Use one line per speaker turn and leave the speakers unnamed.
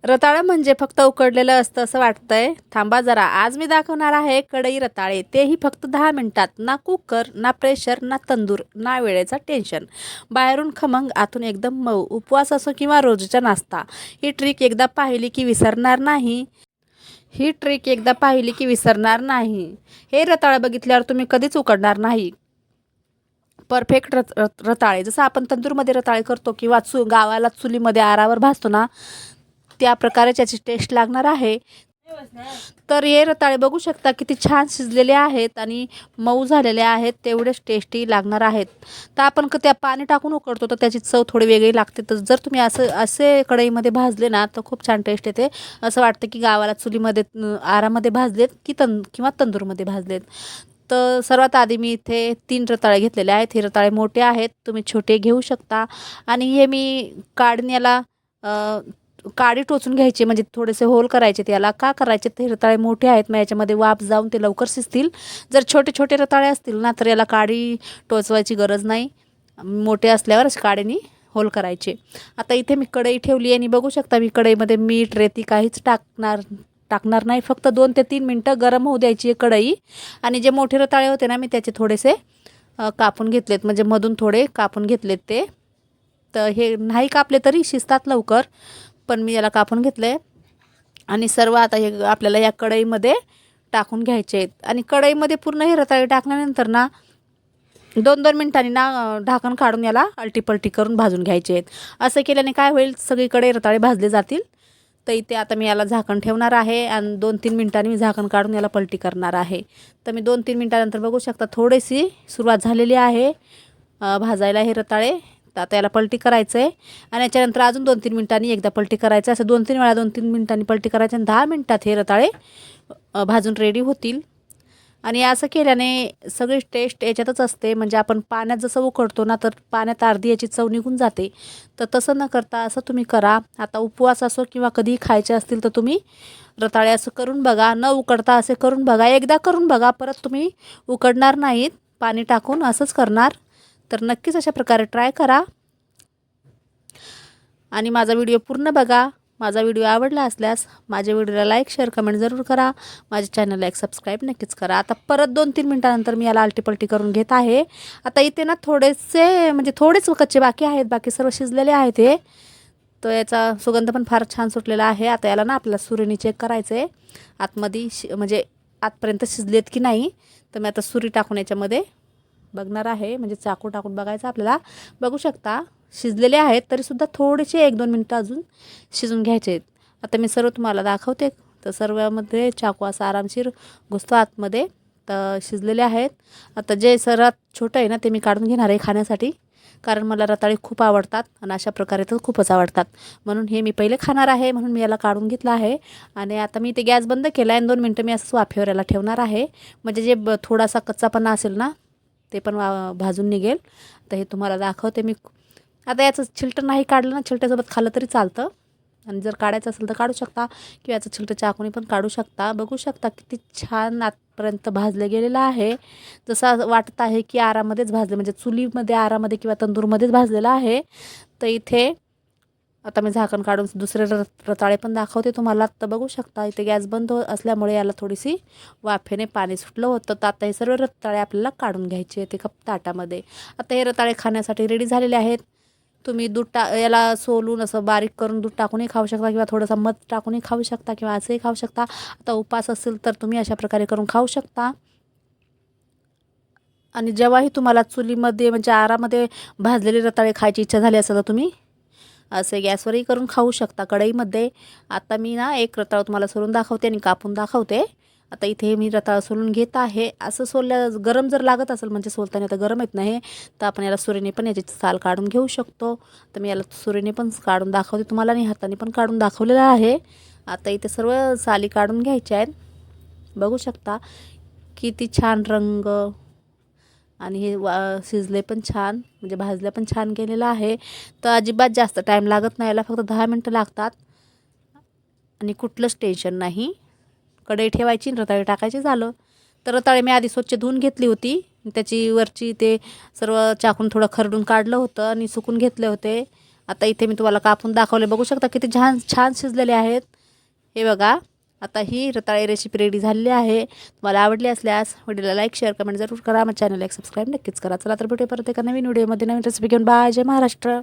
रताळं म्हणजे फक्त उकडलेलं असतं असं वाटतंय. थांबा जरा, आज मी दाखवणार आहे कढई रताळे, तेही फक्त 10 मिनिटात. ना कुकर, ना प्रेशर, ना तंदूर, ना वेळेचा टेन्शन. बाहेरून खमंग, आतून एकदम मऊ. उपवास असो किंवा रोजचा नाश्ता, ही ट्रिक एकदा पाहिली की विसरणार नाही. ही ट्रिक एकदा पाहिली की विसरणार नाही. हे रताळं बघितल्यावर तुम्ही कधीच उकडणार नाही. परफेक्ट रताळे, जसं आपण तंदूरमध्ये रताळे करतो किंवा गावाला चुलीमध्ये आरावर भाजतो ना, त्या प्रकारे त्याची टेस्ट लागणार आहे. तर हे रताळे बघू शकता किती छान शिजलेले आहेत आणि मऊ झालेले आहेत, तेवढेच टेस्टी लागणार आहेत. तर आपण त्या पाणी टाकून उकडतो तर त्याची चव थोडी वेगळी लागते. तर जर तुम्ही असे कढईमध्ये भाजले ना तर खूप छान टेस्ट येते. असं वाटतं की गावाला चुलीमध्ये आरामध्ये भाजलेत की किंवा तंदूरमध्ये भाजलेत. तर सर्वात आधी मी इथे 3 रताळे घेतलेले आहेत. हे रताळे मोठे आहेत, तुम्ही छोटे घेऊ शकता. आणि हे मी काढण्याला काडी टोचून घ्यायची, म्हणजे थोडेसे होल करायचे. त्याला का करायचे, ते रताळे मोठे आहेत मग याच्यामध्ये वाफ जाऊन ते लवकर शिजतील. जर छोटे छोटे रताळे असतील ना तर याला काडी टोचवायची गरज नाही, मोठे असल्यावर काडीने होल करायचे. आता इथे मी कढई ठेवली आणि बघू शकता मी कढईमध्ये मीठ रेती काहीच टाकणार नाही. फक्त 2 ते 3 मिनटं गरम होऊ द्यायची कढई. आणि जे मोठे रताळे होते ना मी त्याचे थोडेसे कापून घेतलेत, म्हणजे मधून थोडे कापून घेतलेत ते. तर हे नाही कापले तरी शिजतात लवकर, पण मी याला कापून घेतलं आहे. आणि सर्व आता हे आपल्याला या कढईमध्ये टाकून घ्यायचे आहेत. आणि कढईमध्ये पूर्ण हे रताळे टाकल्यानंतर ना 2-2 मिनिटांनी ना ढाकण काढून याला अलटीपलटी करून भाजून घ्यायचे आहेत. असं केल्याने काय होईल, सगळीकडे रताळे भाजले जातील. तर इथे आता मी याला झाकण ठेवणार आहे आणि 2-3 मिनिटांनी मी झाकण काढून याला पलटी करणार आहे. तर मी 2-3 मिनिटानंतर बघू शकता थोडीशी सुरुवात झालेली आहे भाजायला हे रताळे. तर आता याला पलटी करायचं आहे आणि याच्यानंतर अजून 2-3 मिनिटांनी एकदा पलटी करायचं. असं 2-3 वेळा 2-3 मिनिटांनी पलटी करायचं आणि 10 मिनिटात हे रताळे भाजून रेडी होतील. आणि असं केल्याने सगळी टेस्ट याच्यातच असते. म्हणजे आपण पाण्यात जसं उकडतो ना तर पाण्यात अर्धी याची चव निघून जाते. तर तसं न करता असं तुम्ही करा. आता उपवास असो किंवा कधीही खायचे असतील तर तुम्ही रताळे असं करून बघा, न उकडता असे करून बघा. एकदा करून बघा, परत तुम्ही उकडणार नाहीत, पाणी टाकून असंच करणार. तर नक्कीच अशा प्रकारे ट्राय करा आणि माझा व्हिडिओ पूर्ण बघा. माझा व्हिडिओ आवडला असल्यास माझ्या व्हिडिओला लाईक, शेअर, कमेंट जरूर करा. माझ्या चॅनलला एक सबस्क्राईब नक्कीच करा. आता परत 2-3 मिनिटानंतर मी याला आलटीपलटी करून घेत आहे. आता इथे ना थोडेसे म्हणजे थोडेच कच्चे बाकी आहेत, बाकी सर्व शिजलेले आहेत हे. तर याचा सुगंध पण फार छान सुटलेला आहे. आता याला ना आपल्याला सुरीने चेक करायचं आहे आतमध्ये म्हणजे आतपर्यंत शिजलेत की नाही. तर मी आता सुरी टाकून याच्यामध्ये बघणार आहे, म्हणजे चाकू टाकून बघायचं आपल्याला. बघू शकता शिजलेले आहेत, तरीसुद्धा थोडेसे 1-2 मिनटं अजून शिजून घ्यायचे आहेत. आता मी सर्व तुम्हाला दाखवते. तर सर्वामध्ये चाकू असा आरामशीर घुसतो आतमध्ये. तर शिजलेले आहेत. आता जे सर्वात छोटं आहे ना ते मी काढून घेणार आहे खाण्यासाठी, कारण मला रताळे खूप आवडतात आणि अशा प्रकारे तर खूपच आवडतात. म्हणून हे मी पहिले खाणार आहे, म्हणून मी याला काढून घेतलं आहे. आणि आता मी ते गॅस बंद केला आहे आणि 2 मिनटं मी असंच वाफेवर याला ठेवणार आहे. म्हणजे जे थोडासा कच्चापणा असेल ना ते पण भाजून निघेल. तर हे तुम्हाला दाखवते मी. आता याचं छिलटं नाही काढलं ना, छिलट्यासोबत खाल्लं तरी चालतं. आणि जर काढायचं असेल तर काढू शकता किंवा याचं छिलटं चाकूने पण काढू शकता. बघू शकता किती छान आतपर्यंत भाजलं गेलेलं आहे. जसं वाटत आहे की आरामध्येच भाजले, म्हणजे चुलीमध्ये आरामध्ये किंवा तंदूरमध्येच भाजलेलं आहे. तर इथे आता मी झाकण काढून दुसरे रताळे पण दाखवते तुम्हाला. तर बघू शकता इथे गॅस बंद असल्यामुळे याला थोडीशी वाफेने पाणी सुटलं होतं. तर आता हे सर्व रताळे आपल्याला काढून घ्यायचे ते कप ताटामध्ये. आता हे रताळे खाण्यासाठी रेडी झालेले आहेत. तुम्ही दूध याला सोलून असं बारीक करून दूध टाकूनही खाऊ शकता किंवा थोडंसं मध टाकूनही खाऊ शकता किंवा असंही खाऊ शकता. आता उपास असेल तर तुम्ही अशा प्रकारे करून खाऊ शकता. आणि जेव्हाही तुम्हाला चुलीमध्ये म्हणजे आरामध्ये भाजलेले रताळे खायची इच्छा झाली असेल तर तुम्ही असे गॅसवरही करून खाऊ शकता कढईमध्ये. आता मी ना एक रताळं तुम्हाला सोलून दाखवते आणि कापून दाखवते. आता इथे मी रताळं सोलून घेत आहे. असं गरम जर लागत असेल, म्हणजे सोलताना आता गरम येत नाही, तर आपण याला सुरीने पण याची साल काढून घेऊ शकतो. तर मी याला सुरीने पण काढून दाखवते तुम्हाला आणि हाताने पण काढून दाखवलेलं आहे. आता इथे सर्व साली काढून घ्यायच्या आहेत. बघू शकता किती छान रंग आणि हे शिजले पण छान, म्हणजे भाजले पण छान गेलेलं आहे. तर अजिबात जास्त टाईम लागत नाही याला, फक्त 10 मिनटं लागतात आणि कुठलंच टेन्शन नाही. कढई ठेवायची, रताळे टाकायचे, झालं. तर रताळे मी आधी स्वच्छ धुवून घेतली होती. त्याची वरची ते सर्व चाकून थोडं खरडून काढलं होतं आणि सुकून घेतले होते. आता इथे मी तुम्हाला कापून दाखवले, बघू शकता किती छान छान शिजलेले आहेत. हे बघा, आता ही रताळे रेसिपी रेडी झालेली आहे. तुम्हाला आवडली असल्यास व्हिडिओला लाईक शेअर कमेंट जरूर करा. माझ्या चॅनलला एक सबस्क्राईब नक्कीच करा. चला तर भेटूया परत एका नवीन व्हिडिओमध्ये नवीन रेसिपी घेऊन. बाय. जय महाराष्ट्र.